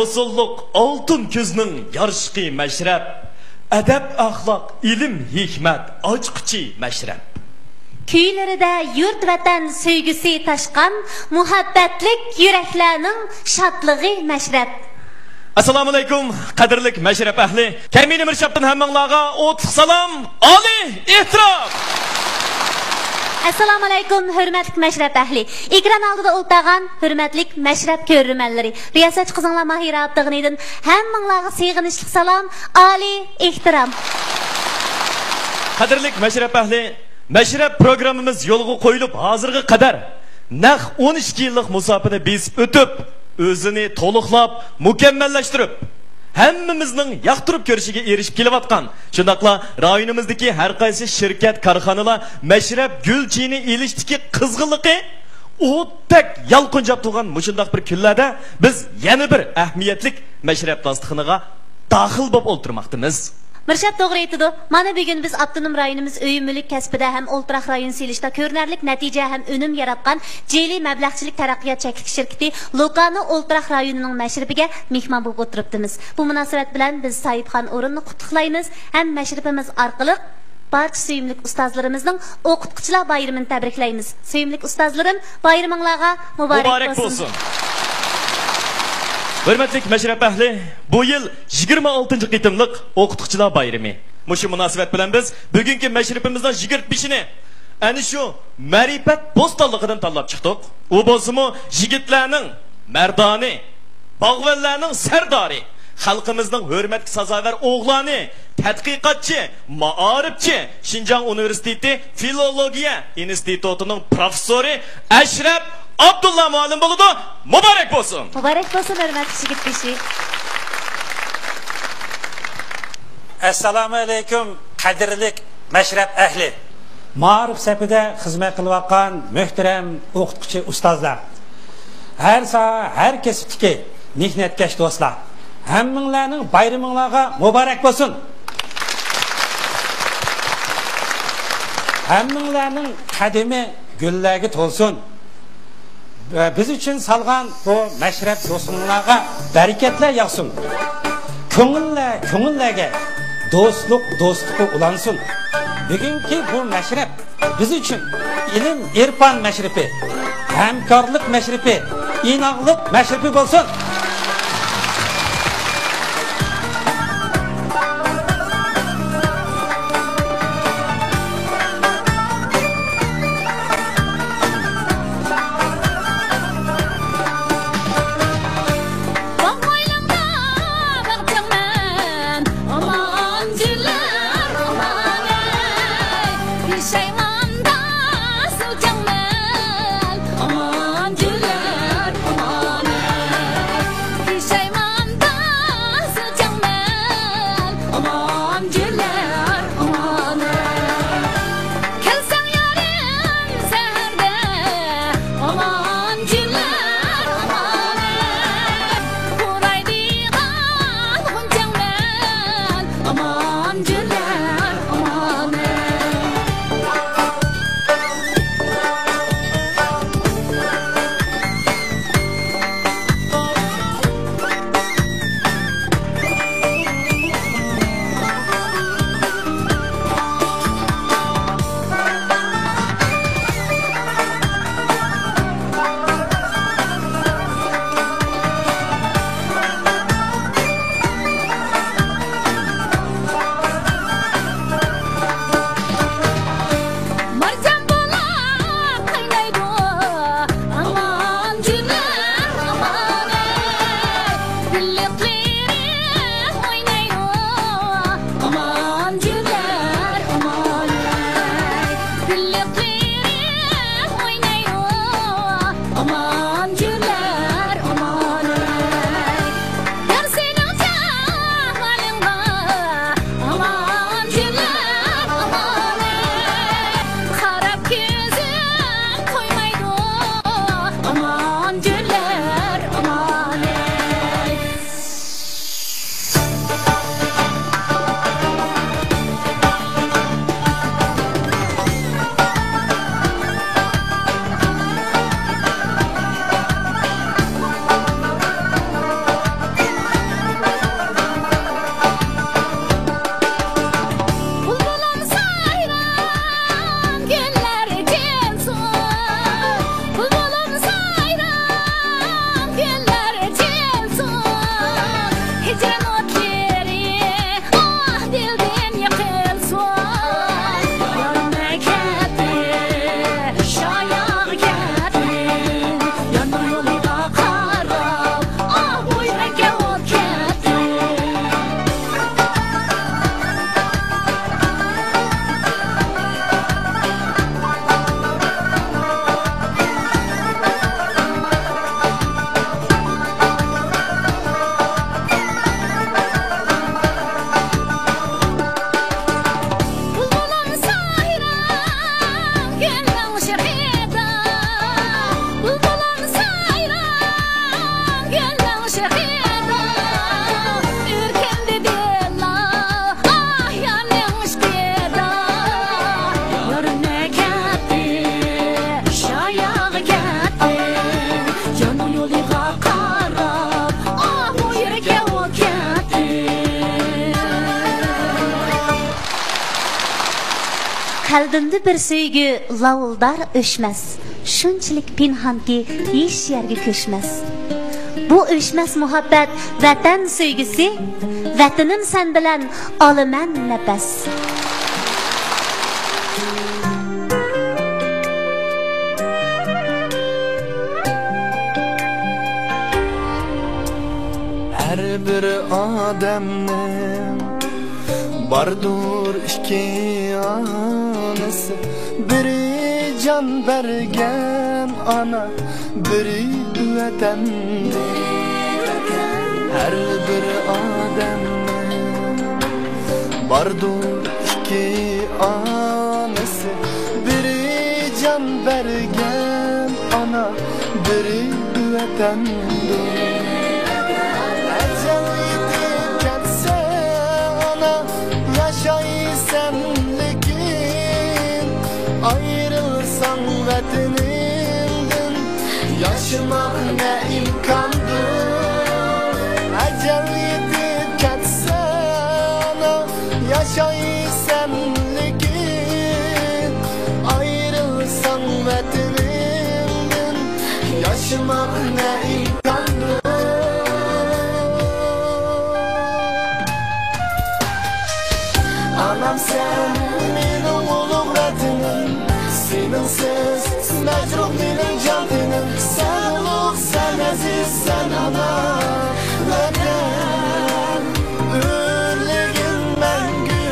to'silliq oltin ko'zning yorishqi mashrab, adab axloq ilm hikmat ochqichi mashrab. Kuylarida yurt vatan sevgisi taşqan muhabbatlik yuraklarning shodligi mashrab. Assalomu alaykum qadrli mashrab ahli. Kamini mirshabdan hammanglarga o'tliq salom, oliy ehtirom. Assalomu alaykum hurmatli mashrab ahli. Ekran oldida o'ltagan hurmatli mashrab ko'rmanlari. Riyosatchi qizinglar Mahira Abdug'niydan hammanglarga sig'inishli salom, oliy ehtirom. Qadrli mashrab ahli, mashrab programmamiz yo'lga qo'yilib hozirga qadar naq 12 yillik musofani besib o'tib, o'zini to'liqlab, mukammallashtirib, hammamizning yoqtirib ko'rishiga erishib kelayotgan. Shundaqla rayonimizdagi har qaysi shirkat, korxonalar mashrab gulchini elishdiki qizg'inligi o'tdak yalqinjab turgan mushundaq bir kunlarda biz yana bir ahamiyatli mashrab dasturxoniga daxil bo'lib o'tirmoqdamiz. Mirshad to'g'ri aytdi. Mana bugun biz avtonom rayonimiz o'yinmilik kasbida ham o'ltiraq rayon selishda ko'rinarlik natija ham unum yaratgan Jeli mablag'chilik taraqqiyot cheklik shirkati Lokano o'ltiraq rayonining mashribiga mehmon bo'lib o'tiribdimiz. Bu munosabat bilan biz Saidxon o'rinni qutlaymiz ham mashribimiz orqali barcha suyimlik ustozlarimizning o'qituvchilar bayramini tabriklaymiz. Suyimlik ustozlarim, bayramingizga muborak bo'lsin. Hurmatli mashrab ahli, bu yil 26 qitimliq o'qituvchilar bayrami. Mushu munosabat bilan biz bugungi mashrabimizdan 25ni ana shu ma'rifat bo'stonligidan tanlab chiqdik. U bo'lsa-mu yigitlarning mardoni, bog'vanlarning sardori, xalqimizning hurmatga sazovor o'g'loni, tadqiqotchi, ma'arifchi, Xinjiang universiteti filologiya institutining professori Ashraf Abdullah muallim bo'ladi. Muborak bo'lsin. Muborak bo'lsin hurmatli yigit kishi. Assalomu alaykum qadrli mashrab ahli. Ma'rif safida xizmat qilayotgan muhtaram o'qituvchi ustozlar. Har kasbdagi mehnatkash do'stlar. Hammanglarning bayramingizga muborak bo'lsin. Hammanglarning qadami gullarga to'lsin. Biz için salgan bu mashrab do'stlarga bereketler yağsın. Ko'ngillarga do'stlik ulansın. Bugünkü bu mashrab biz için ilim, irfan mashribi, hamkorlik mashribi, inoqlik mashribi bo'lsin. Qalbimda bir sevgi lavuldar o'chmas. Shunchalik pinhonki hech yerga ko'chmas. Bu o'chmas muhabbat vatan sevgisi, vatanim sen bilan olaman nafas. Her bir adamın bardur iki anası, biri can bergen ana, biri vatandır. Her bir adamın bardur iki anası, biri can bergen ana, biri vatandır. Ayrılsan vatanımdan yaşamak ne imkandır. Ecel yetip ketse ana yaşaysan lekin. Ayrılsan vatanımdan yaşamak ne imkandır. Anam sen benim ulug' vatanim, sensiz majruh mening jonim. Sen ulug', sen aziz, sen ana vatan, o'rligim mangu.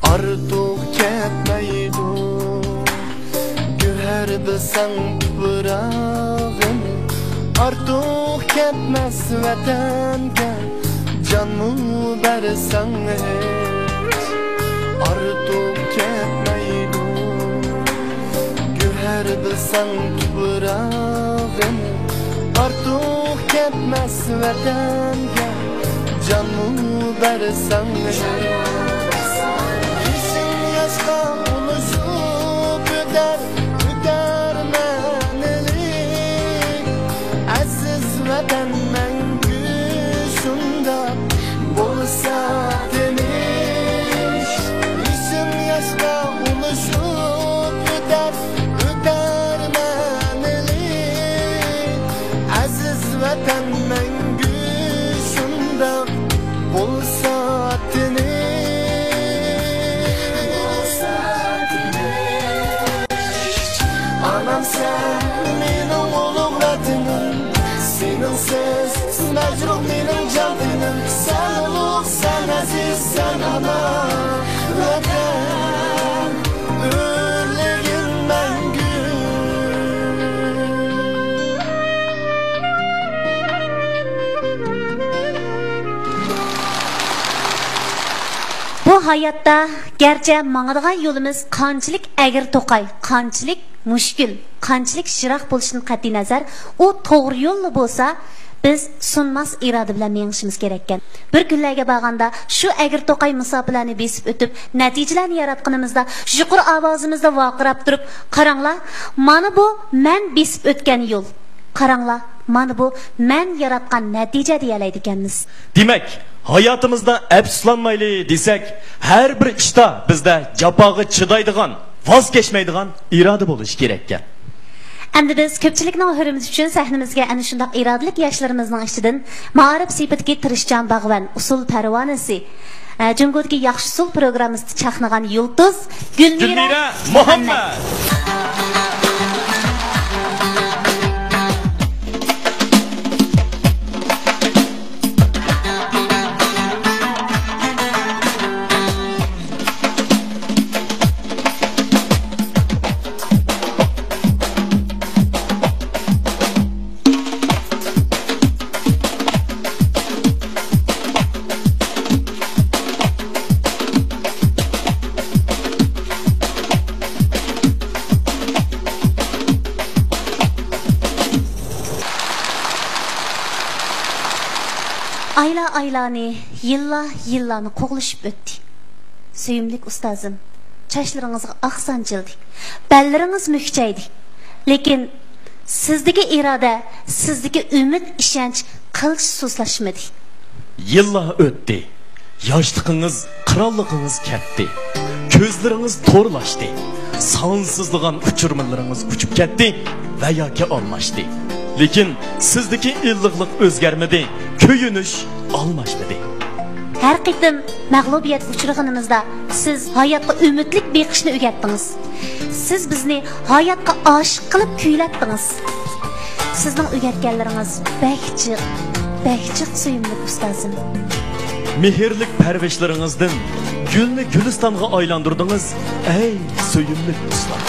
Artık ketmeydi güher bilsen tuprağım. Artık ketmez vatanga canımı versen hiç. Artık ketmeydi güher bilsen tuprağım. Artık ketmez vatanga canımı versen hiç. Yaşta unuşup öder menelik, aziz vatan mangu şunda bolsa demiş. İşim yaşta unuşup öder menelik, aziz vatan mangu şunda bolsa demiş. Anam sen benim ulug' vatanim, sensiz majruh mening jonim. Sen ulug', sen aziz, sen ana vatan, o'rligim mangu. Bu hayotda garchi mangadigan yo'limiz qanchalik agir to'qay, qanchalik mushkul, qanchalik shiroq bo'lishidan qat'iy nazar, u to'g'ri yo'lli bo'lsa, biz sunmas iroda bilan mengishimiz kerak ekan. Bir kunlarga borganda shu agir to'qay musofalarni besib o'tib, natijalarni yaratganimizda yuqori ovozimizda vaqirab turib, qaranglar, mana bu men besib o'tgan yo'l. Qaranglar, mana bu men yaratgan natija deyalaydi ekanmiz. Demak, hayotımizda afsuslanmayli desak, har bir ishda bizda jafoga chidaydigan, voz kechmaydigan iroda bo'lishi kerak ekan. Endi biz ko'pchilikning o'rimiz uchun sahnamizga ana shunday irodalik yoshlarimizning ichidan ma'rif sifatidagi tirishchan bag'van usul parvonasi Jumgodagi yaxshi usul programmasida chaqnagan yulduz Gulmira Muhammad. Aylarni, yillarni qo'g'lishib o'tdi. Suyimlik ustozim, chachlaringizga oq sanchildi. Ballaringiz muhchaydi. Lekin sizdagi iroda, sizdagi umid, ishonch qilch so'zlashmadi. Yillar o'tdi. Yoshligingiz, qirolligingiz ketdi. Ko'zlaringiz to'rlashdi. Sonsizligan uchurmanlaringiz uchib ketdi va yoki almashdi. Lekin sizdagi illiqlik o'zgarmadi, kuyunish almashmadi. Har qitim mag'lubiyat uchraganimizda siz hayotga umidlik beqishni o'rgatdingiz. Siz bizni hayotga oshiq qilib kuylatdingiz. Sizning o'rgatganlaringiz bakchiq suyimlik ustozim. Mehrlik parvishlaringizdan gulni gulistonga aylantirdingiz, ey suyimlik ustoz.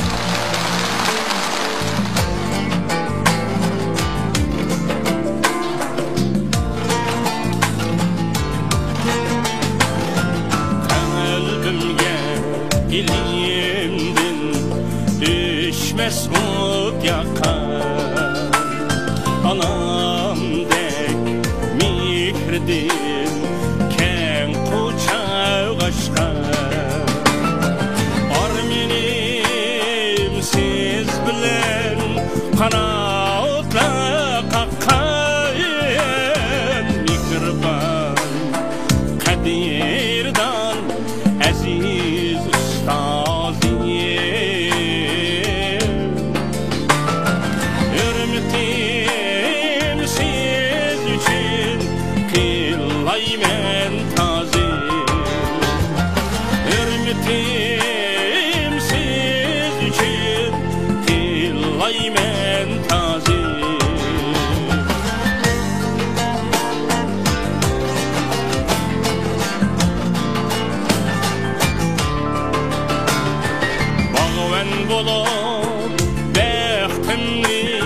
Dilimden düşmez umut yakan anam dek mikirdim ken kucağı aşkan armenim siz bilen kanatla kakayım mikirban kadirdan aziz Hürmetim siz için kıllaymen tazim Hürmetim siz için kıllaymen tazim Bağven bulup bektimli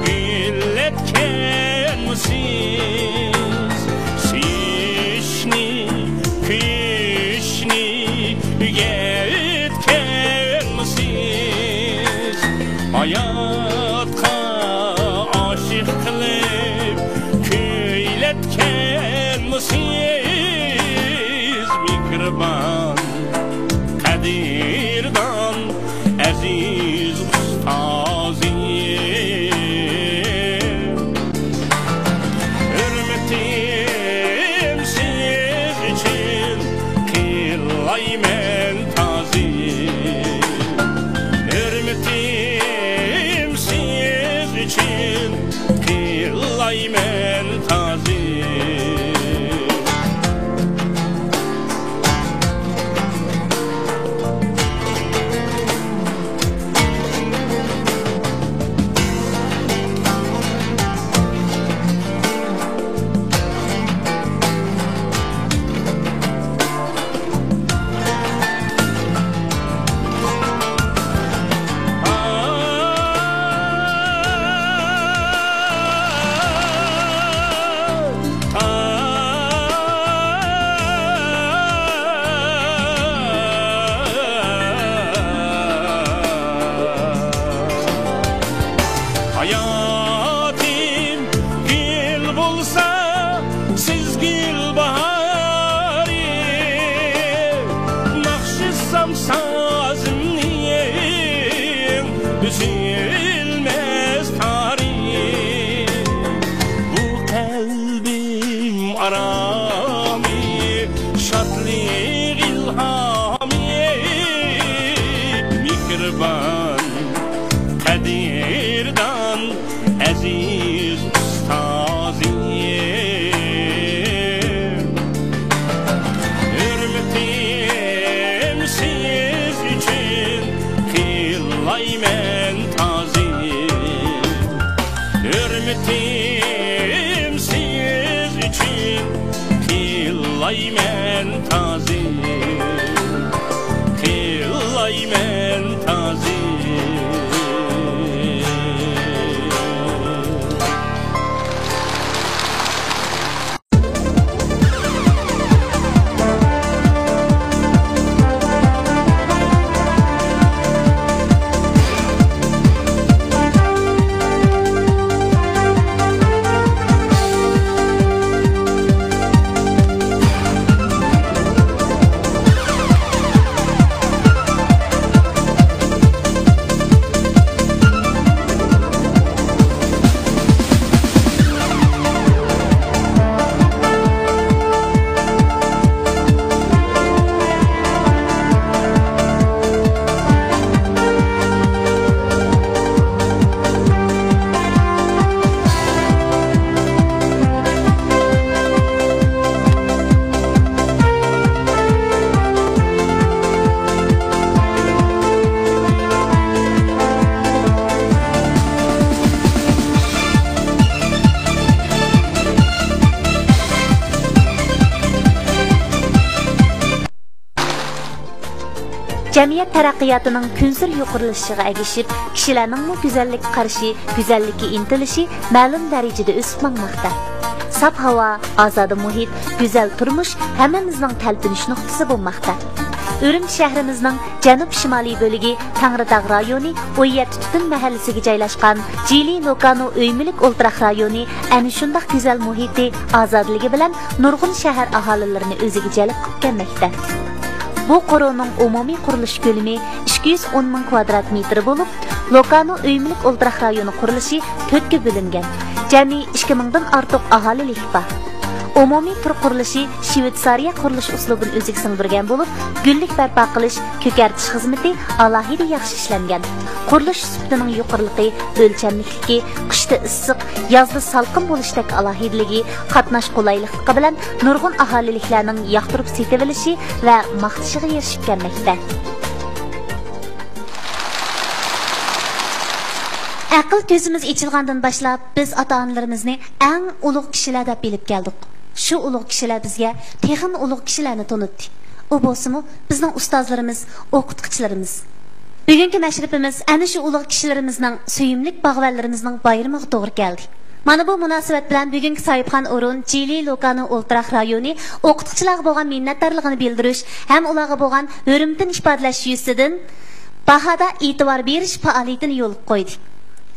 gülletken siz Sişni, kışni getken siz Hayatka aşık kılıp köyletken siz Mikroban kadirdan aziz ustazim Hürmetim siz için kıllaymen tazim Hürmetim siz için kıllaymen tazim Hayatım gül bulsa siz gül bahari Nakşıssam sazım niyem üzülmez tarih Bu kalbim arami şatlık ilhami Mikroban kadirdan aziz ustazim Hürmetim siz için kıllaymen tazim Hürmetim siz için kıllaymen tazim Kıllaymen tazim jamiyat taraqqiyotining kunsir yuqorilishiga ergishib, kishilarning go'zallik qarashi, go'zallikka intilishi ma'lum darajada o'sib mangmoqda. Saf havo, ozoda muhit, go'zal turmush hammamizning talpinish nuqtasi bo'lmoqda. Urumchi shahrimizning janub-shimoliy bo'ligi Tangridog' rayoni O'yat tutun mahallasiga joylashgan Jili Lokano o'ymilik o'ltiraq rayoni ana shunday go'zal muhiti, ozodligi bilan nurg'un shahar aholilarini o'ziga jalb qilib kelmoqda. Bu quruvning umumiy qurilish ko'lami 210 ming kvadrat metr bo'lib, Lokano o'ymilik o'ltiraq rayoni qurilishi 4 ga bo'lingan. Jami 2000 dan ortiq aholilik bor. Umumiy tur qurilishi Shvetsariya qurilish uslubini o'ziga singdirgan bo'lib, gullik barpo qilish, ko'kartish xizmati alohida yaxshi ishlangan. Qurilish sifatining yuqoriligi, o'lchamlikligi, qishda issiq, yozda salqin bo'lishdek alohidligi, qatnash qulayligi bilan nurg'un aholiliklarning yoqtirib setilishi va maqtashiga erishib kelmoqda. Aql ko'zimiz ichilgandan boshlab biz ota-onalarimizni eng ulug' kishilar deb bilib keldik. Shu ulug' kishilar bizga texin ulug' kishilarni tanitdi. U bo'lsa-mu bizning ustozlarimiz, o'qituvchilarimiz. Bugungi mashribimiz ana shu ulug' kishilarimizning suyimlik bag'vanlarimizning bayramiga to'g'ri keldi. Mana bu munosabat bilan bugungi sohibxon o'rin Jili Lokano o'ltiraq rayoni o'qituvchilarga bo'lgan minnatdorligini bildirish ham ularga bo'lgan hurmatini ifodalash yuzidan bahada e'tibor berish faoliyatini yo'l qo'ydi.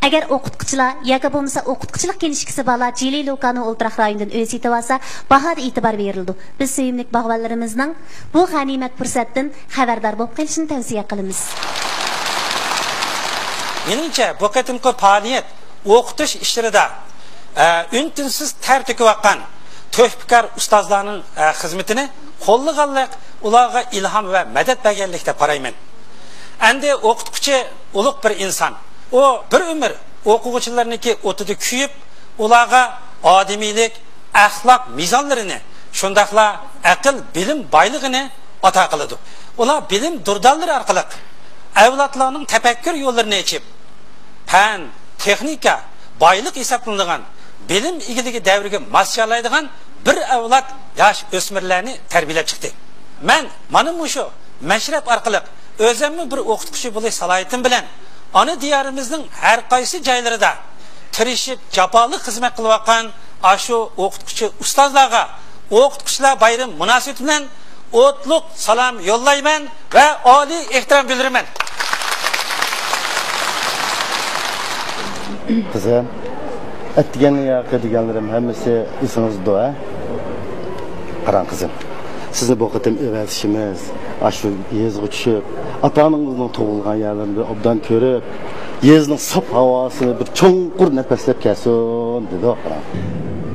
Agar o'qituvchilar yoki bo'lmasa o'qituvchilik kelishkisi bola Jili Lokano o'ltiraq rayonidan o'z yetib olsa, bahada e'tibor berildi. Biz sevimli bag'vanlarimizning bu g'animat fursatdan xabardor bo'lib qolishini tavsiya qilamiz. Meningcha bu qatimki faoliyat o'qitish ishlarida untinsiz ter to'kayotgan to'hfikor ustozlarning xizmatini qo'llaganlik ularga ilhom va madad berganlik deb qarayman. Endi o'qituvchi ulug' bir inson. O bir ömür o'quvchilarniki o'tida kuyib, ularga odamiylik, axloq mizonlarini, shundaqla aql, bilim boyligini ata qiladi. Ular bilim durdonlari orqali avlodlarning tafakkur yo'llarini ochib, fan, texnika, boylik hisoblanadigan bilim egiligi davriga moslaydigan bir avlod yosh o'smirlarni tarbiyalab chiqdi. Men mana shu mashrab orqali o'zimni bir o'qituvchi bo'lish salohiyatim bilan ana diyorimizning har qaysi joylarida tirishib jafoli xizmat qilayotgan ashu o'qituvchi ustozlarga o'qituvchilar bayram munosabati bilan o'tliq salom yo'llayman va oliy ehtirom bildiraman. Qizim, aytganlarga qilganlarim hammasi esingizda. Qarang qizim, sizni bu qatim evazishimiz, ashu yezg'i tushib, ota-onangizning tug'ilgan yerlarini obdan ko'rib, yezning saf havosini bir cho'nqur nafaslab kelsin dedi.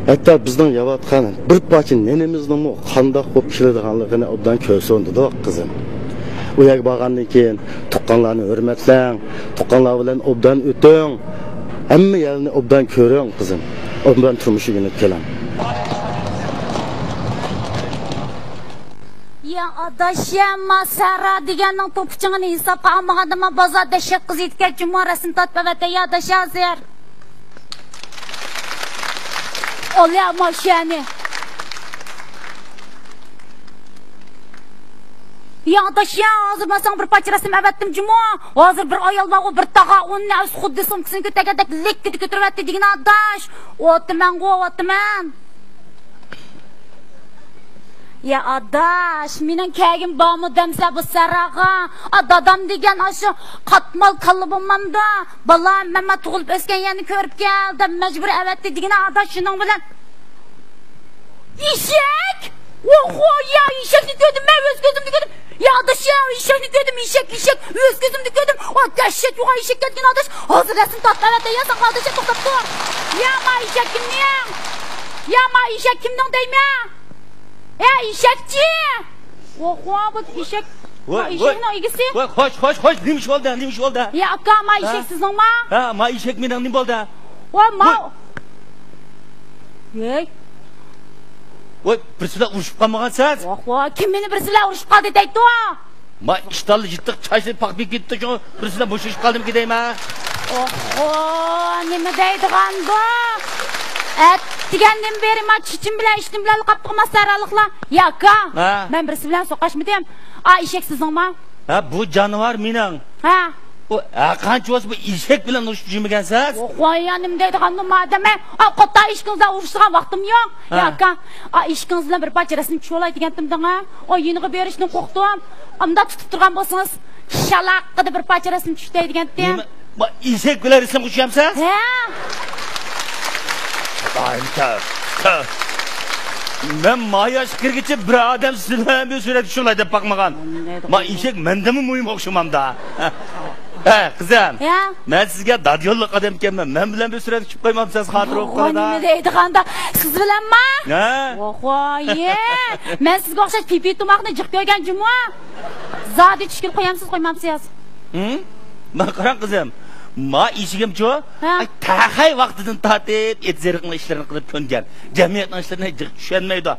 Hatta bizning yavatgan bir parcha nenimizning qandoq bo'lib keladiganligini obdan ko'rsin dedi qizim. U yerga borgandan keyin tuqqanlarni hurmatlang, tuqqanlar bilan obdan o'ting. Hamma yerni obdan ko'ring qizim. Obdan turmushiga keling. Ya adaşım masara deganning to'pichig'ini hisobga olmagandim, bozorda shaq qiz yetgan jumorasini tatbavata ya adaş hazır. Olya mashani. Ya adaşım hozir masang bir parcha rasm avatdim jumo. Hozir bir ayol bor, bir tag'a onni o'z xuddi sumkasini ko'targandek lekki ko'taryapti degan adaş. O'tman. Ya adaş, mening kagim bormi demsa bu saraga, dadam degan ashu qatmal qalbimda, bolam mama tug'ilib o'sgan yerni ko'rib keldim, majbur avatdi degan adaş shuning bilan. Eshak! Oho, ya eshakni ko'rdim, men o'z ko'zimda ko'rdim. Ya adaş, ya eshakni ko'rdim, eshak, o'z ko'zimda ko'rdim. O dahshat, yo'q eshak ketgan adaş. Hozir rasm tatbavata yasan qoldi, to'xtab tur. Ya ma eshak kimning? Ya ma eshak kimning deyman? Eshakchi! Oho, bu eshak. Eshakning egisi. Xo'sh, nima ish bo'ldi? Ya aka, ma eshak sizningmi? Ha, ma eshak mening nima bo'ldi? Ma. Ey. Voy, birsizlar urushib qolmagansiz? Oho, kim meni birsizlar urushib qoldi deydi? Ma ishtalli yittiq chaysi paqib ketdi, shu birsizlar bo'shashib qoldim deyman. Oho, nima deydigan bu? Degandan beri men chichim bilan ishtim bilan qapqima saraliqlar. Ya aka, men birisi bilan so'qashmidim. Eshak sizningmi? Ha bu canavar mening. Ha. O qancha bo'lsa bu eshak bilan urushib yurmagansiz? Qo'yanim deydigandim madam. Qota ishingizda urushgan vaqtim yo'q. Ya aka, ishingiz bilan bir parcha rasm tushib olay degandim da. O yeniga berishni qo'rqdim. Amda tutib turgan bo'lsangiz, shalaqqida bir parcha rasm tushday degandim. Bu eshak bilan rasm tushyapsiz? Ha. Ben mayaş kirgiçe bir adam sizden bir süre düşüyorlar da bakmagan. Ma eshak mendimi muyum okşumam da. He kızım. Ya. Ben sizge dadyollik adam ekanman. Men bilan bir süre düşüp koymamsiz xatir olib qoladi. Nima deydiganda siz bilanmi? Ha? Voye. Men sizga o'xshash pipi tomoqni jiq ko'rgan juma. Zodi tushkil qo'yamsiz, qo'ymamsiz. Ben qarang kızım. Ma eshigim cho, tahay vaqtidan tatib etzeriqning ishlarini qilib ko'ngan. Jamiyatning ishlarini jiq tushunmaydi.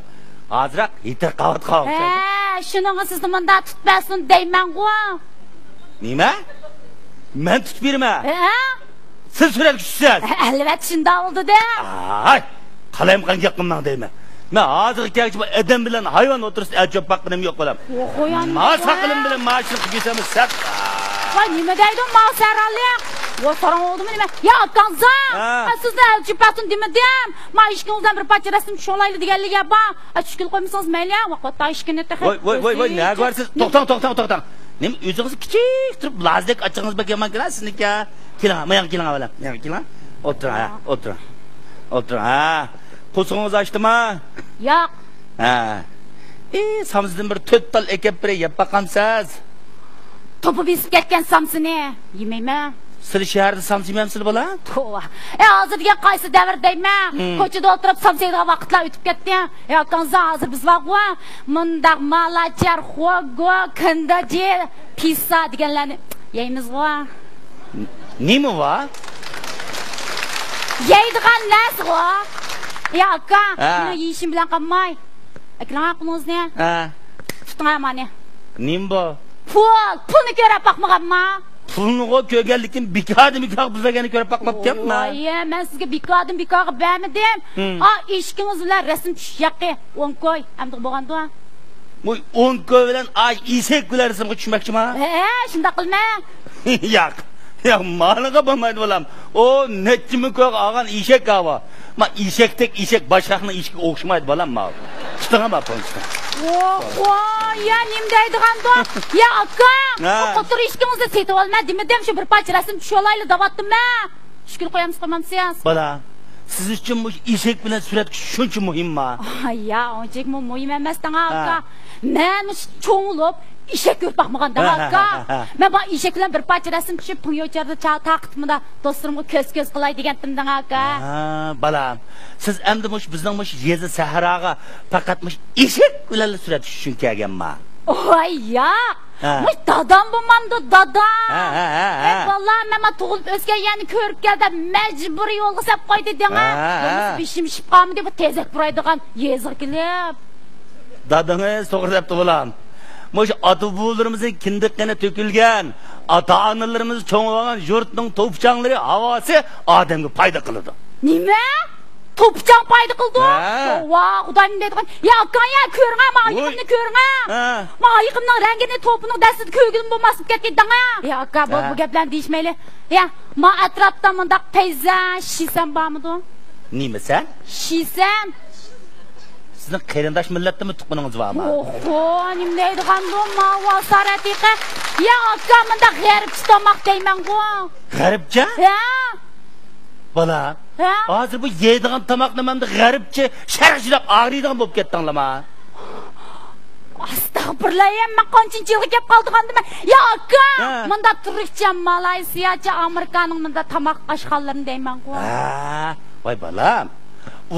Hoziraq yetir qavat qolib. He, shuningga sizni menda tutmasin deyman-ku. Nima? Men tutib berma. He? Siz surat tushsiz. Albatta shunda oldi-da. Ay, qalayim qan gapimdan deyman. Men hozir kelib bu odam bilan hayvon o'tirsa ajob baqinim yo'q bo'lam. Qo'yanim. Ma saqilim bilan mashruq qilsamiz sat. Voy nima deydi ma'saralik? Voy sarang oldimi nima? Ya kanza. Sizni aljipasin demedim. Ma ishingizdan bir parcha rasm tusha olayli deganliga bor. Tushkil qo'ymasangiz mayli, vaqtda ishkini taxib. Voy, nima ko'rsiz? To'xtang. Nima o'zingiz kichik turib lazlik ochig'ingiz bakaman kelar sizniki. Keling, men keling avval. Men keling. O'tir. Ha. Qo'shingiz ochdimi? Yo'q. Ha. Samsizdan bir 4 tal ekib bir yeb baqamsiz. To'pi besib ketgan samsini yemayman. Siz shaharda samsi yemamsiz bola? To'g'ri. Hozirga qaysi davrdayman? Ko'chada o'tirib samsiydigan vaqtlar o'tib ketdi. Kanza hozir biz vaqwa mundaq malachar xogo kandaje pizza deganlarni yeymiz va. Nima va? Yeydigan narsa va. Aka, meni yeyishim bilan qolmay. Aklan qilmozni. Tuting mani. Nim bu? Pulni ko'rib baqmaganman. Pulni ko'rganlikim bikodim buzagani ko'rib baqmabmanmi? Voy, men sizga bikodim bermadim. Eshikingiz bilan rasm tushyapti. 10 koy, hamda bo'lganda. Bu 10 koy bilan eshak bilan rasmga tushmoqchiman. Shunda qilma. Yo'q. Ya maliga bo'lmaydi bolam. O nechimi ko'g olgan eshak qava. Ma eshakdek eshak boshqani eshakka o'xshamaydi bolam ma. Tutingama ponchta. Ya nim deydiganda? Ya aka, qo'tir eshkingizni setib olma demedim, shu bir parcha rasm tusha olayli davatdim-man. Shukr qo'yamsiz? Bola, siz uchun bu eshak bilan surat shuncha muhimmi? Ya, unchalik muhim emas-dan aka. Men cho'ngilib eshak ko'rib baqmaganda aka. Men bu eshak bilan bir parcha rasm tushib Punyocharda taqitmida do'stlarimga ko'z qilay degandim-dan aka. Balam, siz endi bizning yezi saharaga faqat eshak bilan surat tushib uchun kelganman. Voy ya. Dadam bo'lmamdi, dadam. Vallahi men tug'ilib o'sgan yani ko'rib keldi, majburiy yo'lga sap qo'ydi degan. Bishim shib qolmadi bu tezak buraydigan yezirkilib. Dadangiz to'g'ri debdi bolam. Mo'sha ota-bobolarimizning kindiqqini to'kilgan, ota-onalarimiz cho'ng'igan yurtning to'pchanglari havosi odamga foyda qiladi. Nima? To'pchan foyda qildi? Voy, xudoyim deydigan. Ya aka, ya ko'ring, ayiqimni ko'ring. Ayiqimning rangini to'pining dastida ko'gilib bo'lmasib ketgan. Ya aka, bu gaplarni deyishmayli. Ya, ma atrofda mundaq peyzaj shisam bormidi? Nima sen? Shisam. Sizning qarindosh millatdami tuqqaningiz bormi? Nima deydigan-bu vasaratiqa? Ya aka, menda g'arbcha tomoq deyman-ku. G'arbcha? Ha. Bola. Hozir bu yeydigan tomoqni menda g'arbcha sharqchilab og'riydigan bo'lib ketdinglarmi? Astagfirullah, men qancha yilga kelib qoldim. Ya aka, menda turkcha, malaysiyacha, amerikaning menda tomoq oshxonalarini deyman-ku. Voy bolam.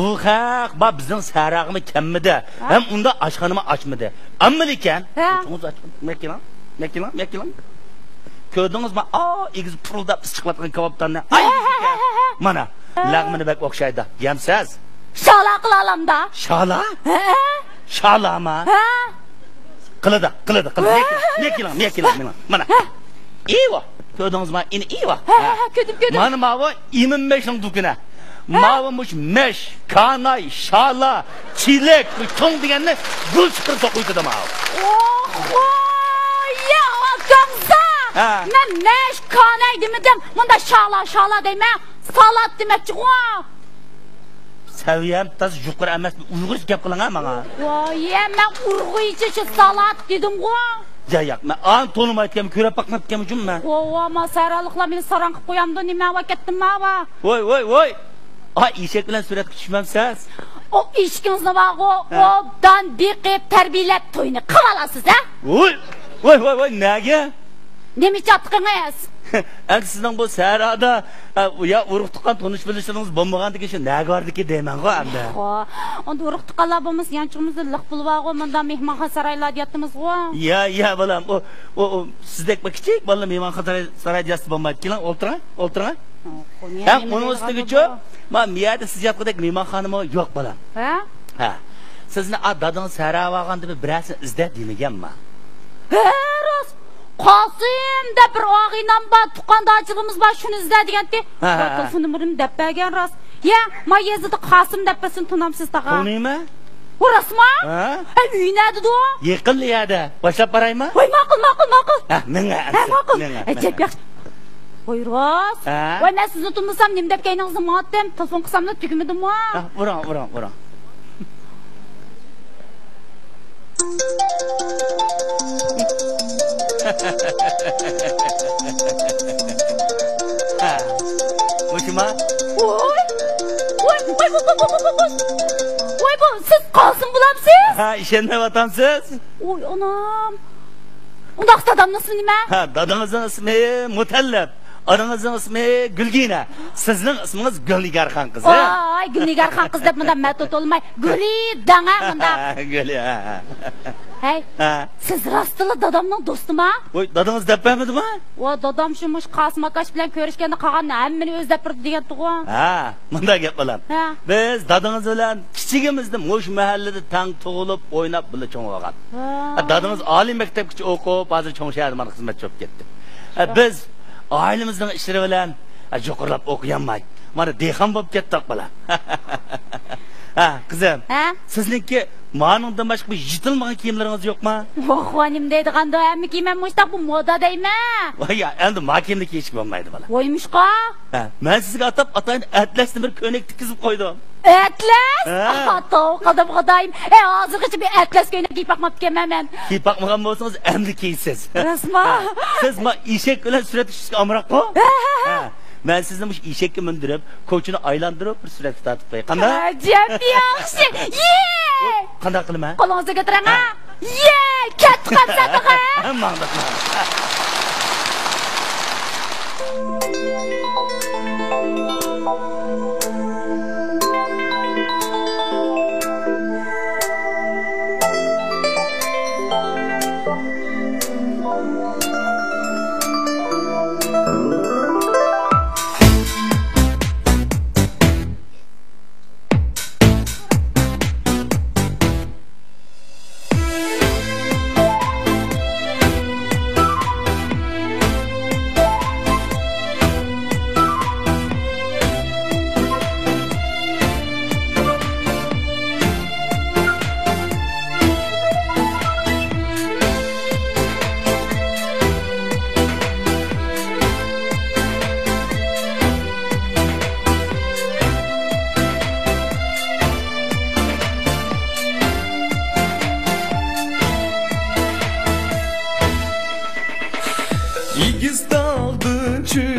U haq, bizning sarag'imi kammidi. Ham unda oshxonami ochmadi. Ammo lekin, o'zingiz ochmang. Mekilan. Ko'rdingizmi? Egiz purildab chiqayotgan kaboblarni. Mana, lag'mini bak o'xshaydi. Yemsiz? Shala qilalamda. Shala? Shalama? Qiladi. Mekilan. Mana. Ivo. Ko'rdingizmi? Ini Ivo. Ko'rdim. Mana mavo iminmeshning dukuna. Mavumuş meş, kanay, şala, çilek, bu çoğun degenini gül çıkırsa koydu da mav. ya akamsa. Ha. Ben meş kanay demedim. Bunda şala deyme. Salat demekçi o. Saviyam tas yuqur emas, Uyg'ur gap qiling ha menga. Voy, men urg'uychi shu salat dedim o. Yo'q, men an to'nimayotgan, ko'rib baqmayotgan uchun men. O, ama saraliqlar meni saran qilib qo'yamdi, nima va ketdim ma. Voy. Eshak bilan suratga tushmamsiz. O ishkingizni baq obdan beqib tarbiyalab to'yni qilib olasiz ha? Voy, nega? Nima chatqingiz? Endi sizning bu sarada ya urug' tuqqan tonish bilishiniz bo'lmaganligi shu nega bordiki deyman-ku endi. Onda urug' tuqqanlar bo'lmasa, yanchig'imizda liq bo'lib menda mehmonxona saroylarda yotdimiz-ku. Ya balam, o sizdek kichik bolalar mehmonxona saroyda bo'lmaydi-ku, o'tiring. Hem onun üstüne men miyada siz yapqidek mehmonxonami yo'q bolam. Ha. Sizni dadingiz saravagan deb birasi izlab demaganmi? Ros. Qosim deb bir og'inam bor, tuqqandachilimiz bor, shuni izla degandi. Telefon numerimni deb bergan ros. Ya, men yezida Qosim deb besin tunamsiz taqa. Tunaymi? Urasma? Ha? Uynadi-da. Yaqinliyada. Boshlab boraymi? Voy, ma'qul. Ha, menga. Ajab yaxshi. Voy, Ros. Voy, men sizni tunmasam, nim deb kayningizni ma'atdim. Telefon qilsamda tugmadim-ku. Ha, uring. Mushuma? Voy, bu siz Qosim bulamsiz? Ha, ishonmayapsiz? Oy, anam. Undaq dadamning ismi nima? Ha, dadangizning ismi Mutallab. Anangizning ismi Gulgina. Sizning ismingiz Gulnigarxon qiz. Voy, Gulnigarxon qiz deb menda matut olmay. Guli danga menda. Guli. Hey. Siz rostila dadamning do'stimi? Voy, dadangiz depmedimi? O dadam shumush Qosim akash bilan ko'rishganda qolganni hammani o'zlab turdi degandi-ku. Ha, bunda gap bilan. Biz dadangiz bilan kichigimizda mush mahallada tang tug'ilib, o'ynab birga cho'ng'agan. Dadangiz oliy maktabgacha o'qib, hozir cho'ng shaharda xizmat qilib ketdi. Biz ailemizning ishlari bilan jo'qirlab o'qiyanmay, mana dehqon bo'lib ketdik bilan. Ha, qizim. Sizningki ma'nundan boshqa bir yitilmagan kiyimlaringiz yo'qmi? Vo'xonim deydiganda hamma kiyimim mushtaq bu moda deymi? Voy, endi makimni kiyish bo'lmaydi bola. Voymishqa? Ha, men sizga atayın atlasni bir ko'ylak tikizib qo'ydim. Atlas? Hatto qadam qadayim. Hozirgacha bir atlas ko'ylak kiyib baqmabganman men. Kiyib baqmagan bo'lsangiz, endi kiysiz. Rasma. Siz eshak bilan surat tushishga amroq-ku? Ha. Ben sizni mush eshakka mindirib, ko'chini aylantirib bir surat tortib qo'yay. Qanday? Ajab yaxshi. Qanday qilaman? Qo'lingizga getiring ha. Katta qatsaqa. Mangda.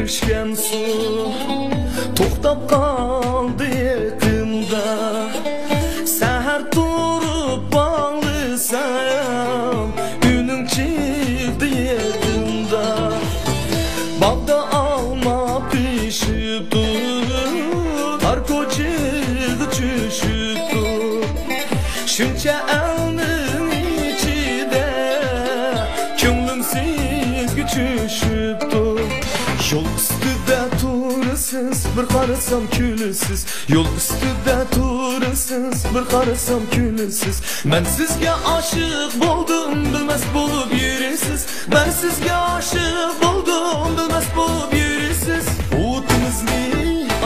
Düşken su to'xtab qoldi yetimda sahar turib bağlısam günün çıktı yetimda bog'da olma pishib tur tar ko'chada tushib tur shuncha elning ichida ko'nglim sizga tushib tur yol üstüde turasız bir qarasam külüsiz yol üstüde turasız bir qarasam külüsiz men sizga aşık boldum bilmas bo'lib yurisiz men sizga aşık boldum bilmas bo'lib yurisiz o'timizni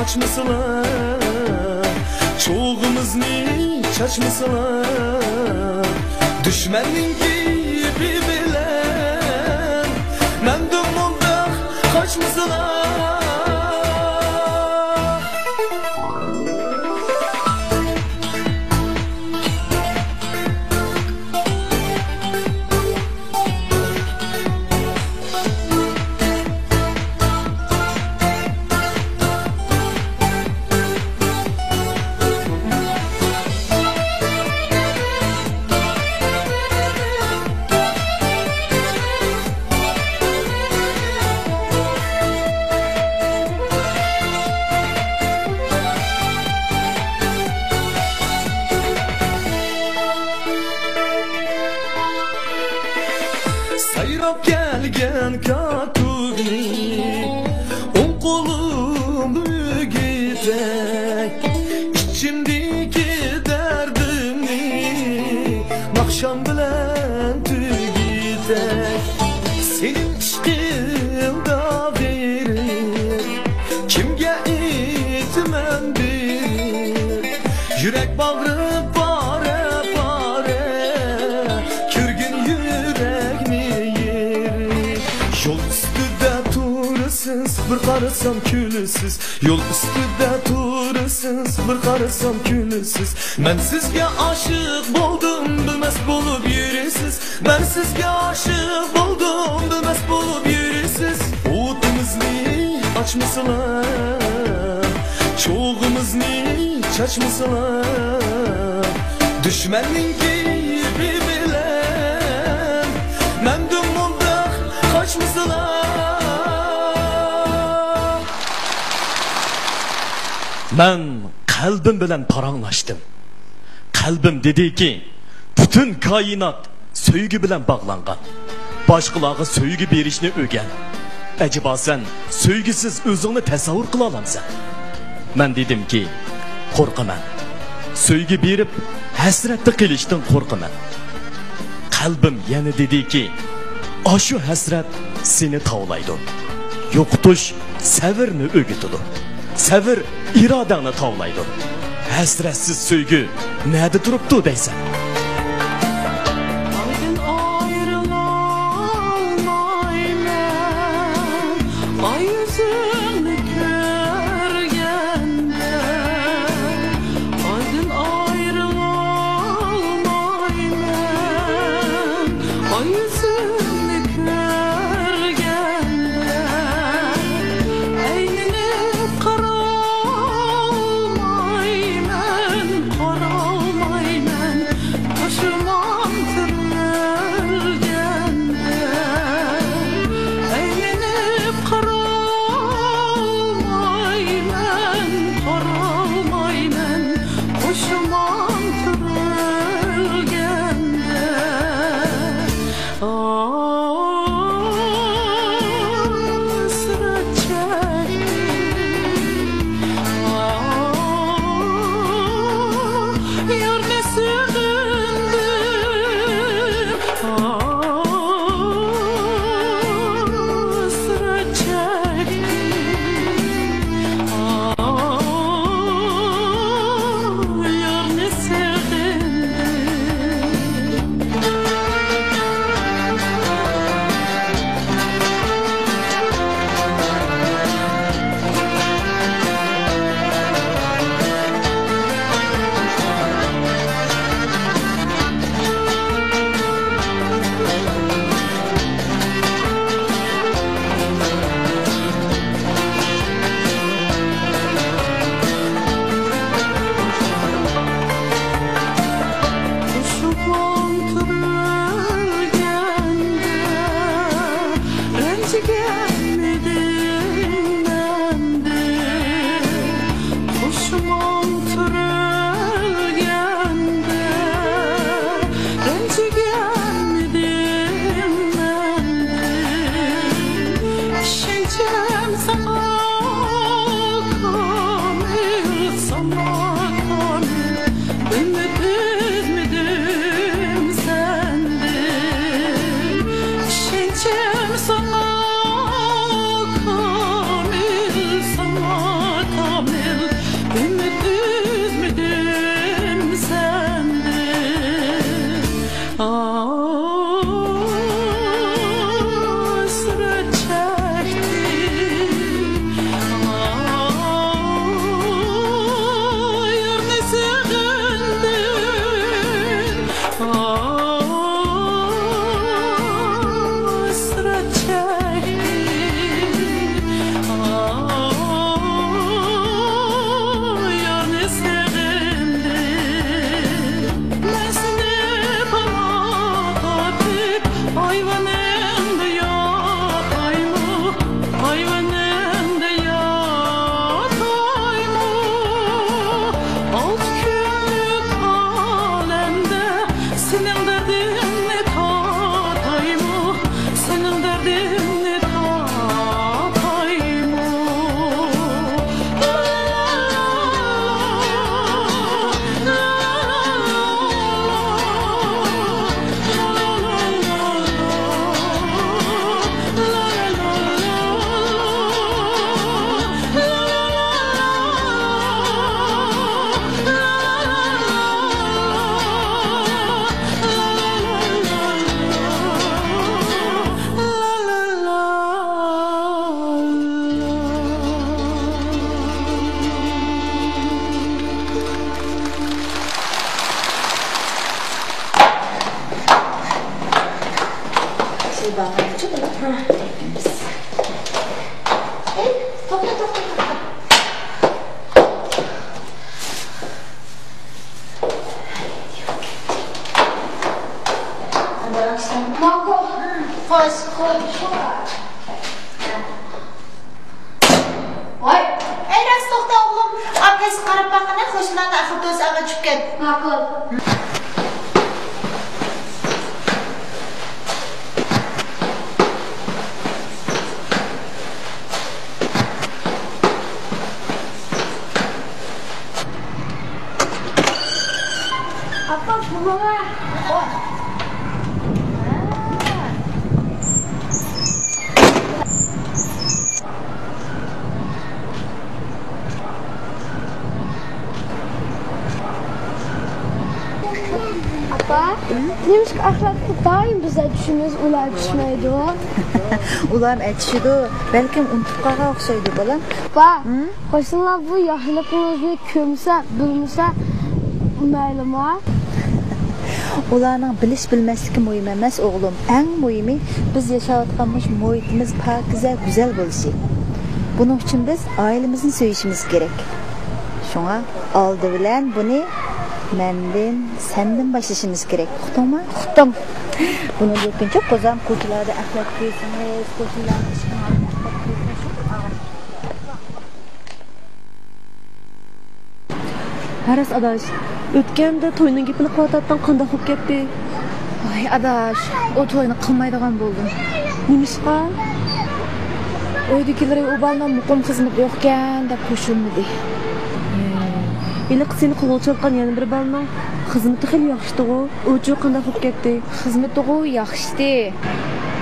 açmasalar çoğumuzni chachmasalar düşmanning gibi bilan açmısılar? Sayrab gelgen katugni on kolum mügidek İçimdeki derdimi nakşam bilen tügidek Senin aşkında verir kimge itmen bir Yürek bağrı pare pare Kürgün yüreğini yerir Yol üstüde turusuz bir karısam külüsüz Yol üstüde turusuz bir karısam külüsüz Ben sizge aşık buldum bilmez bulup yürüsüz Ben sizge aşık buldum bilmez bulup yürüsüz Oğutumuzni açmışlar Çoğumuzni çaçmışlar Düşmenin gibi bilen Mendum mundak kaçmışlar Ben kalbim bilen paranlaştım. Kalbim dedi ki bütün kainat söygü bilen bağlangan. Başqalarga söygü berishni ögen. Acaba sen söygüsüz özünü tasavvur qila olamsan? Ben dedim ki qo'rqaman. Söygü berib hasratda qilishdan qo'rqaman. Kalbim yana dedi ki ashu hasrat seni tavlaydi. Yo'qotish savrni o'gitidi. Savr irodani tavlaydi. Hasratsiz söygü nerede turibdi deysan? Ay yüzünü görgende Aydın ayrılalmaymen Ay yüzünü görgende Eğlenip karalmaymen Karalmaymen bir bağlayıcı da. Topla. Marco, koş. Voy, ayras to'xta o'g'lim. Akasi qarab baqana, qo'shnilarni axir do'st ag'a tushib ket. Ma'qul. Apa bunga? Немishki axlatda doim biz aytishimiz, ular tushmaydi. Ular aytishidi, balkim unutib qolgan o'xshaydi bolam. Va, qo'shnilar bu yaxshilikni ko'msa, bilmasa, maylimi? Ularning bilish bilmasligi muhim emas, o'g'lim. Eng muhimi biz yashayotgan muhitimiz pokiza, go'zal bo'lishi. Buning uchun biz oilamizni sevishimiz kerak. Shunga oldi bilan buni menden, senden başlaşımız gerek. Uqdingmi? Uqdim. Buni lekincha qo'zam ko'chalarda axlat qo'ysamiz, ko'chalarda ishxonalarda axlat qo'ysamiz. Haras adash, o'tganda to'yning gapini qilayotgan qanday bo'lib ketdi? Ay adash, o to'yni qilmaydigan bo'ldim. Nimishqa? Uydagilar u baldan muqim xizmat yo'qkan deb qo'shilmadi. Iliq seni qiluvchilar yana bir balning xizmati xil yaxshi-ku. O'chi qanday bo'lib ketdi? Xizmati yaxshi.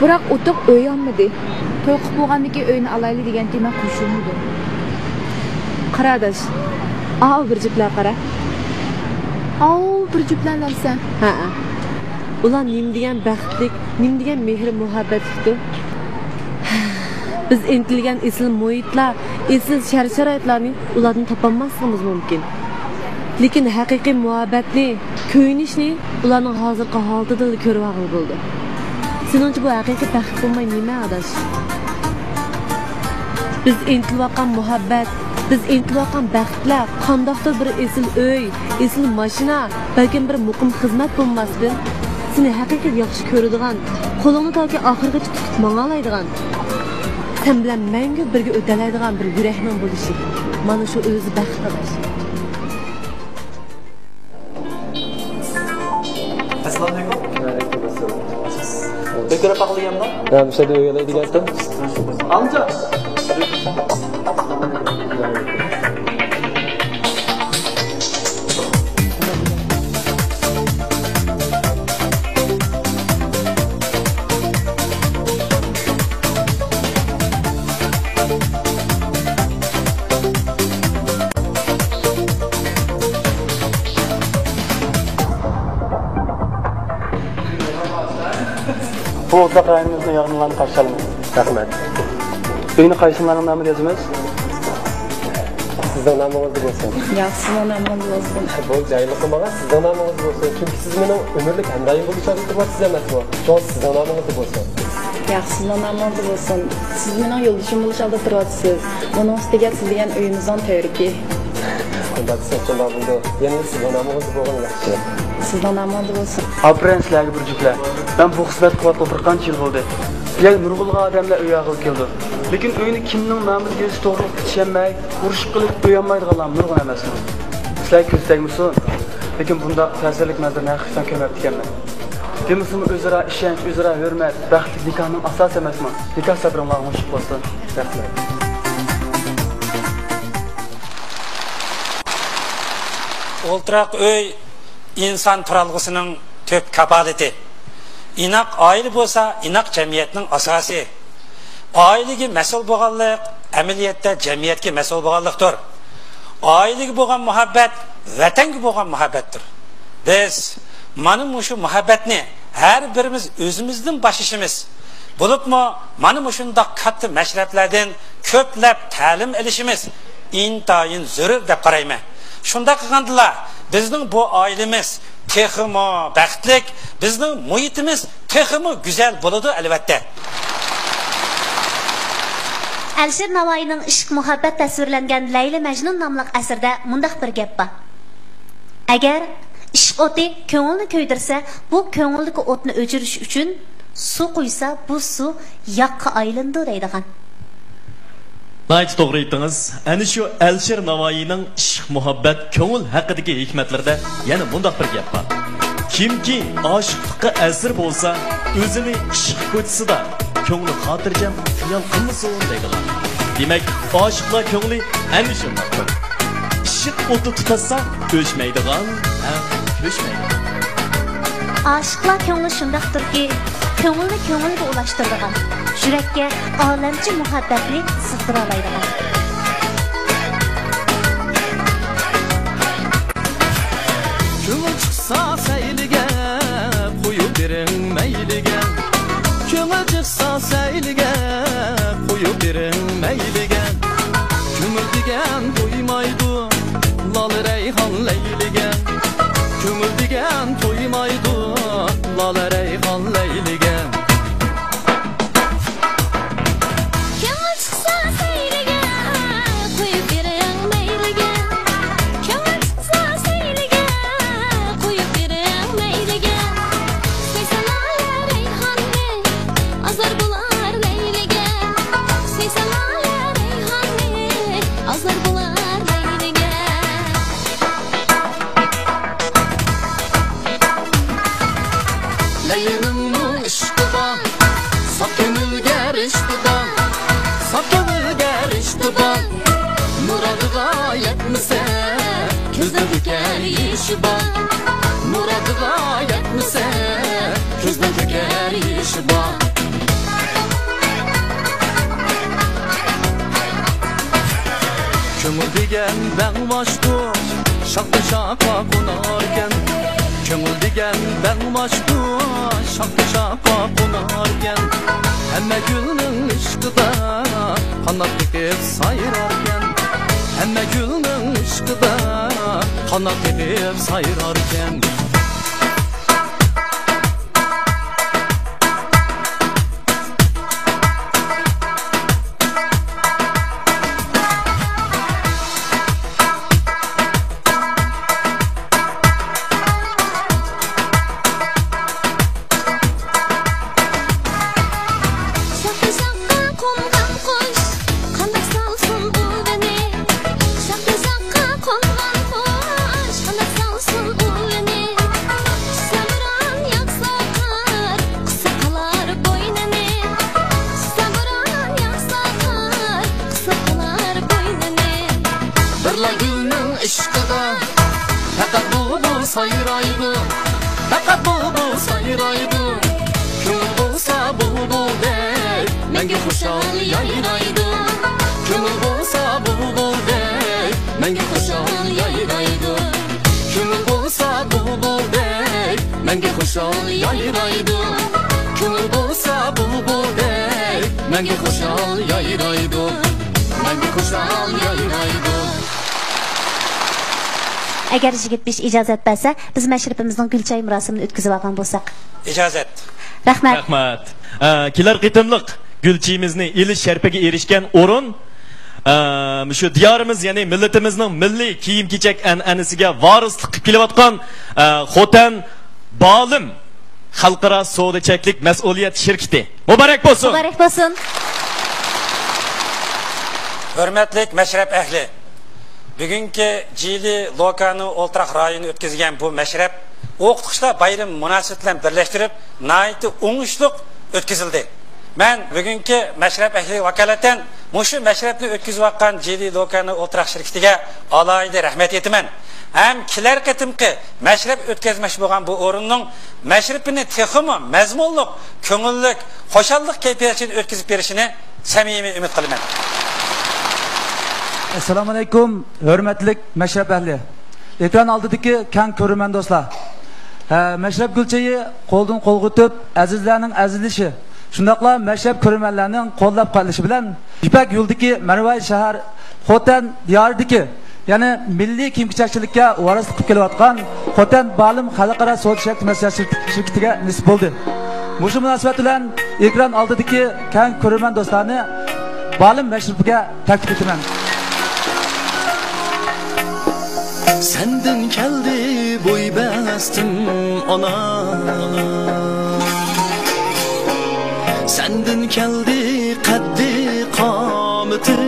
Biroq o'tiq uy olmadi. To'y qilib bo'lgandan keyin uyni alayli degan tema qo'shilmadi. Qara adash. Bir jiplar qara. Bir jiplanlarsan. Ha. Ular nim degan baxtlik, nim degan mehr muhabbatdir. Biz intilgan esil muhitlar, esil shart-sharoitlarni ulardan topolmasligimiz mumkin. Lekin haqiqiy muhabbatni, ko'yinishni ularning hozirgi holatida ko'rib olgan bo'ldi. Seningcha bu haqiqiy baxt bo'lmay nima adash? Biz intilgan muhabbat, biz intilgan baxtlar, qandaqdir bir esil uy, esil mashina, balkim bir muqim xizmat bo'lmasdi. Seni haqiqiy yaxshi ko'radigan, qo'lingni toki oxirigacha tutib mang'alaydigan, sen bilan mangu birga o'talaydigan bir yurakning bo'lishi. Mana shu o'zi baxt adash. Assalomu alaykum. Bekor paqlaganmi? Ha, bizda o'ylaydigan-da. Amca. Bu otlaq rayonimizda yağınlarını qarşılaymiz. Rahmet. Uyni qaysilarning nomini yozamiz? Sizning nomingiz bo'lsin. Yaxshi, sizning nomingiz bo'lsin. Bu joyli qilmagan sizning nomingiz bo'lsin. Chunki siz mening umrlik hamroyim bo'lishni istab emasmi? Shu sizning nomingiz bo'lsin. Yaxshi, sizning nomingiz bo'lsin. Siz mening yo'ldoshim bo'lishda turasiz. Buning ustiga siz degan uyimizdan tayyorki. Unda siz shunday bo'ldi. Yana sizning nomingiz bo'lgan yaxshi. Sizning nomingiz bo'lsin. Aferin sizlarga burjuklar. Ben bu xizmat qilib o'tirgan yil bo'ldi. Sizlar nurg'ulg'a odamlar uy ag'il keldi. Lekin uyni kimning ma'mur yezi to'g'ri tushunmay, urush qilib qo'yolmaydiganlar nurg'un emasmi? Sizlar ko'zdagmisin? Lekin bunda ta'sirlik manzarani haqiqatan ko'rib ekanman. Demisimi o'zaro ishonch, o'zaro hurmat, baxtli nikohning asosi emasmi? Nikoh sabringlar mushib bo'lsin. Rahmat. O'ltiraq uy inson turalg'isining töp kapaleti. İnaq aile bo'lsa, inaq jamiyatning asosi. Aileге mas'ul bo'lganlik amaliyotda jamiyatga mas'ul bo'lganlikdir. Aileге bo'lgan muhabbat vatanga bo'lgan muhabbatdir. Biz mana shu muhabbatni har birimiz o'zimizdan boshishimiz. Bo'libmi mana shunday katta mashrablardan ko'plab ta'lim olishimiz intayin zarur deb qarayman. Shunda qilgandilar bizning bu oilamiz texmo baxtlik, bizning muhitimiz texmo go'zal bo'ladi albatta. Alisher Navoiyning ishq muhabbat tasvirlangan Layli Majnun nomli asrda mundaq bir gap bor. Agar ishq o'ti ko'ngilni kuydirsa, bu ko'ngildagi o'tni o'chirish uchun suv quysa, bu suv yoqqa aylandi deydigan. Nayt to'g'ri aytdingiz. Ana shu Alisher Navoiyning ishq muhabbat ko'ngil haqidagi hikmatlarda yana mundaq bir gap bor. Kimki oshiqlikka asir bo'lsa, o'zini ishq ko'chsida ko'ngli xotirjam xiyol qilmasin deydilar. Demak, oshiqlar ko'ngli ana shunday. Ishq o'ti tutasa, o'chmaydigan, o'chmaydi. Oshiqlar ko'ngli shundaqdirki, ko'ngilni ko'ngilga ulashtiradigan, yurakka olamcha muhabbatni sig'dira oladigan. Ko'ngil chiqsa sayliga, qo'yib bering mayliga. Ko'ngil chiqsa sayliga, qo'yib bering mayliga. Ko'ngil degan to'ymaydi, lol rayhon layliga. Ko'ngil degan to'ymaydi, lol rayhon layliga. Muradıga yetmese, gözden çeker işi bak. Kömür degen ben baştu, şaklı şaka konarken. Kömür degen ben baştu, şaklı şaka konarken. Hemme gülünün ışkıda, kanat dikip sayrarken. Hemme gülünün ışkıda, kanat dikip sayrarken. Sayraydı, fakat bulbul sayraydı. Kömür bulsa bulbul dey, menge kuşal yayraydı. Kömür bulsa bulbul dey, menge kuşal yayraydı. Kömür bulsa bulbul dey, menge kuşal yayraydı. Kömür bulsa bulbul dey, menge kuşal yayraydı. Menge kuşal yayraydı. Agar yigit ijozat bersa, biz mashribimizning gulchay murosimini o'tkazib olgan bo'lsak. Ijozat. Rahmat. Rahmat. Kelar qitimliq gulchimizni elish sharpiga erishgan o'rin shu diyorimiz, ya'ni millatimizning milliy kiyim-kechak an'anasiga vorislik qilib kelayotgan Xotan Bolim xalqaro savdo-chaklik mas'uliyat shirkati. Muborak bo'lsin. Muborak bo'lsin. Hurmatli mashrab ahli, bugungi Jili Lokani Oltiroq rayoni o'tkazgan bu mashrab o'qituvchilar bayram munosabati bilan birlashtirib, nihoyatda o'ngishli o'tkazildi. Men bugungi mashrab ahli vakolatan mushu mashrabni o'tkazayotgan Jili Lokani Oltiroq shirkatiga alohida rahmat aytaman. Ham kelar qatimqi mashrab o'tkazmoqchi bo'lgan bu o'rinning mashrabini texmo mazmunliq, ko'ngillik, xushallik kayfiyatida o'tkazib berishini samimiy umid qilaman. Assalomu alaykum, hurmatli mashrab ahli. Ekran oldidagi kang ko'rman do'stlar. Mashrab gulchayi qo'ldan qo'lga o'tib, azizlarning azizlishi, shundaqla mashrab ko'rmanlarning qo'llab qolishi bilan Ipak yo'ldagi Marvay shahar Xotan diyoridagi ya'ni milliy kiyim-kechakchilikka varislik qilib kelayotgan Xotan Balim xalqaro savdo shirkatiga nisb bo'ldi. Mushu munosabat bilan ekran oldidagi keng ko'rman do'stlarni Balim mashrubiga taklif etaman. Senden keldi boy bastim ona, senden keldi qaddi qomatim,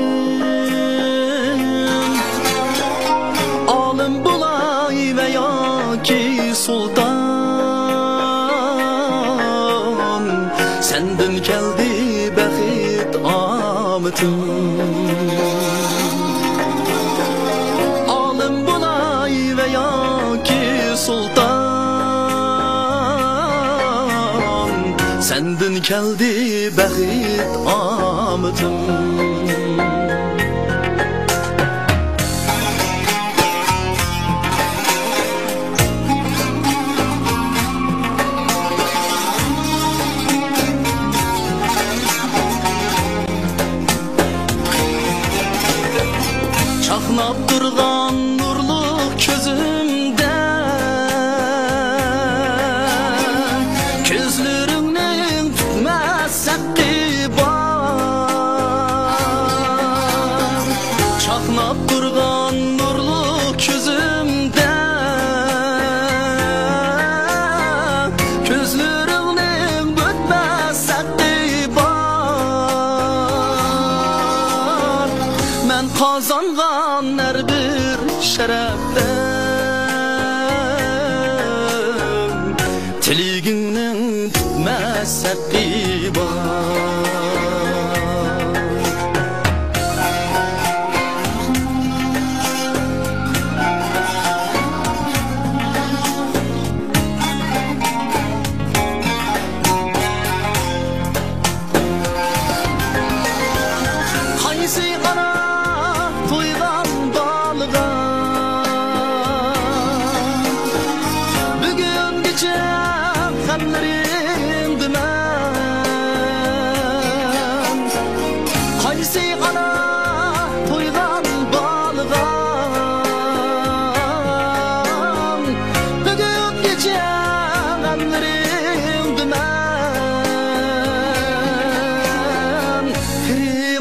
olim bulay ve yoki sultan, senden keldi baxit omatim. Sultan, senden geldi baxit omadim. Çaqnab durgan nurluq közümde, kazangan her bir şereften, tiliginin tutmaz hakkı var.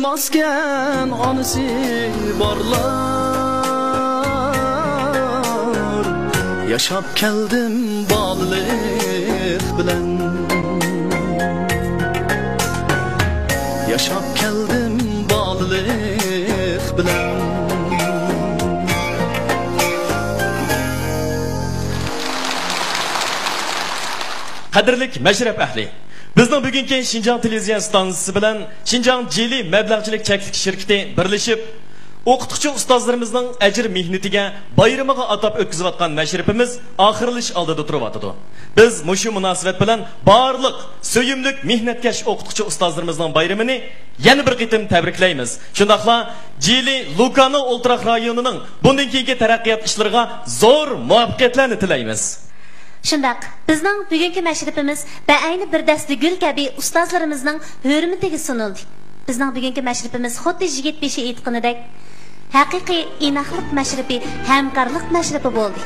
Masken anısı barlar, yaşap keldim bağlılık bilen, yaşap keldim bağlılık bilen. Qadrlik mashrab ahli, bizning bugungi Şinjan televizion stansiyasi bilan Şinjan Jeli mablag'chilik cheklik shirkati birlashib o'qituvchi ustozlarimizning ajr mehnatiga bayramiga atab o'tkazayotgan mashrabimiz oxirlash oldida turibdi. Biz mushu munosabat bilan barliq so'yimlik mehnatkash o'qituvchi ustozlarimizning bayramini yana bir qitim tabriklaymiz. Shundaqla Jeli Lukano Ultraq rayonining bundan keyingi taraqqiyot ishlariga zo'r muvaffaqiyatlarni tilaymiz. Shundaq, bizning bugungi mashrabimiz va ayni bir dasta gul kabi ustozlarimizning hurmatiga sunildi. Bizning bugungi mashrabimiz xuddi yigit beshi aytganidek haqiqiy inoqlik mashrabi, hamkorlik mashrabi bo'ldi.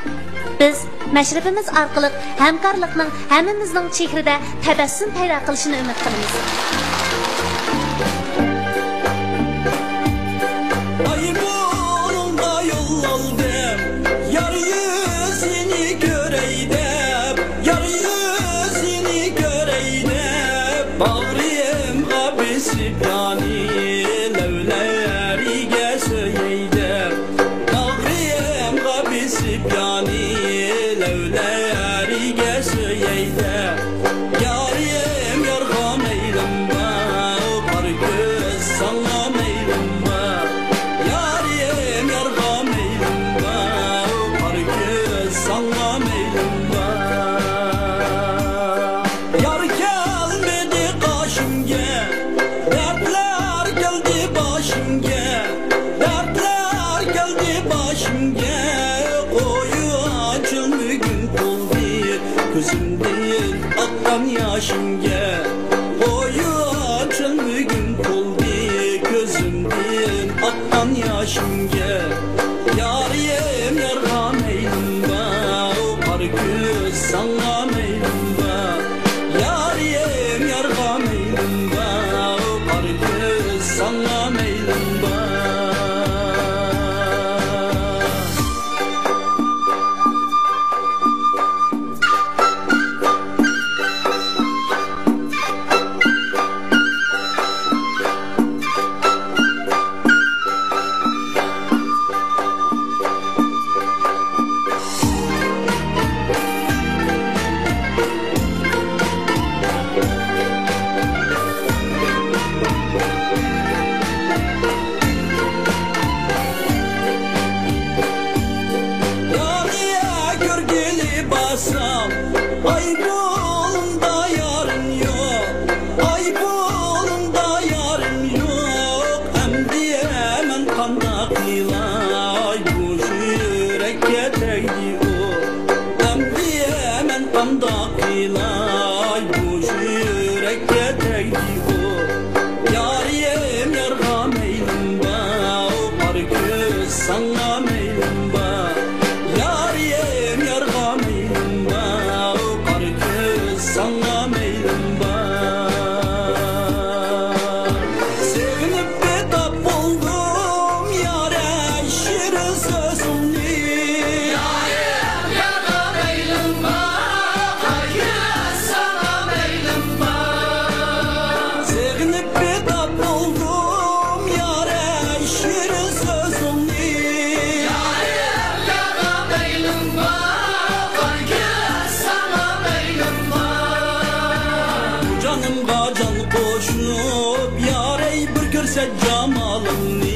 Biz mashrabimiz orqali hamkorlikning hammamizning chehrida tabassum paydo qilishini umid qilamiz. Yar gelmedi karşımga, dertler geldi olsam ay bolunda yarın yok ay bolunda yarın yok emdi hemen kandak ilay bu yürekке değdi o emdi hemen kandak ilay bu yürekke değdi o yariyem yarga meylim ba o var göz sana meylim ba yariyem yarga meylim ba o var göz sana meylim ba sevinip betap oldum yare şirin sözümni yariyem yarga meylim ba var göz sana meylim ba sevinip betap oldum yare şirin sözümni yariyem yarga meylim ba var göz sana meylim ba canımga can koşup yarey bir görse camalımni